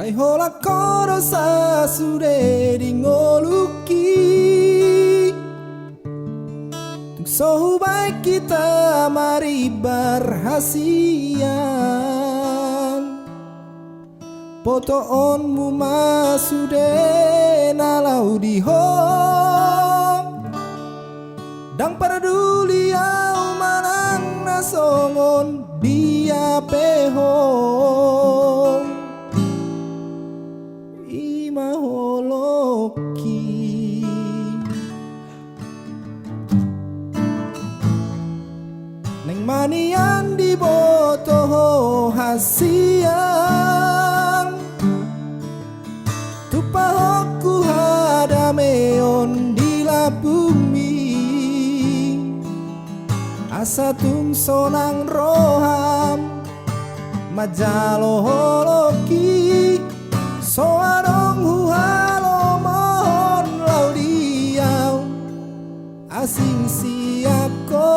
Ay hola koro sa sude di ngoluki Tung sohu baik kita mari berhasian Poto onmu masude nalau di hong Dang peduli au manang nasongon dia pehong Ima holoki Neng manian di boto hasian Tupahoku hadameon di la bumi Asa tung sonang roham Majalo holoki Soarong huhalo mohon lau diau Asing siako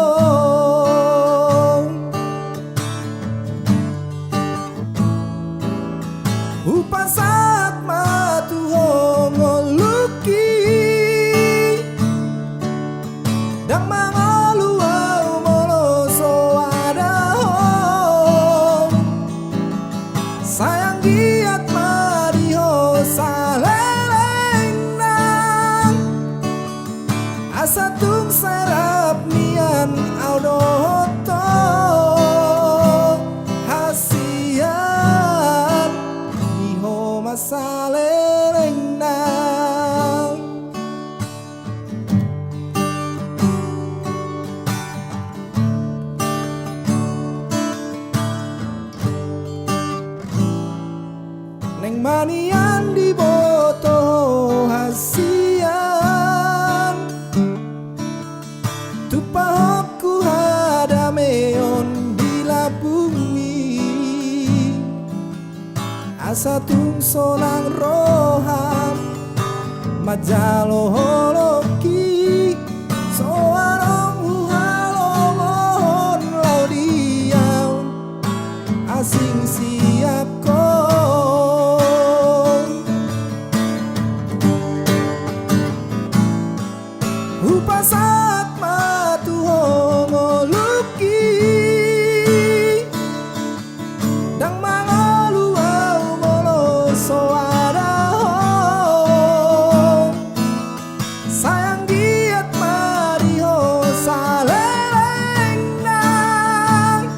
Upasat matu hongoluki Dang mangolu au molo soadahong Sayang giat mariho saleleng nang Asa tung sarap nian au dohoto Hasian diho masaleleng nang Neng manian di boto hasian Tupahoku hadameon di la bumi Asa tung sonang roham Majalo holoki Soarong huhalo mohon lau diau Asing siako Upasat matu hongoluki Dang mangolu au molo soadahong Sayang giat mariho saleleng nang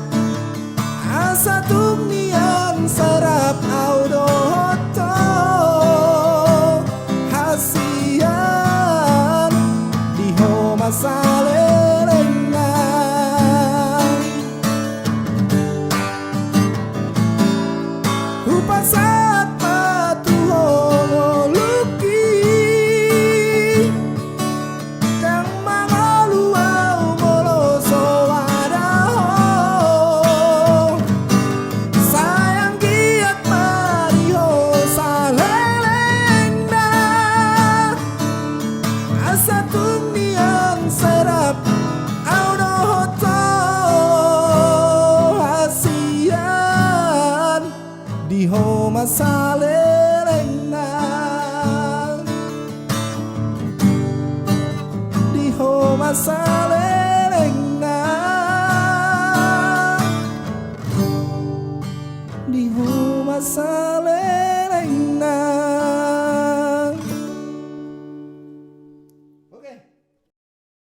Asa tung nian sarap au dohoto Hasian diho masaleleng nang Upasat matu hongoluki Dang mangolu au molo soadahong Sayang giat mariho saleleng nang Asa tung nian serap au dohoto hasian diho masaleleng nang Diho masaleleng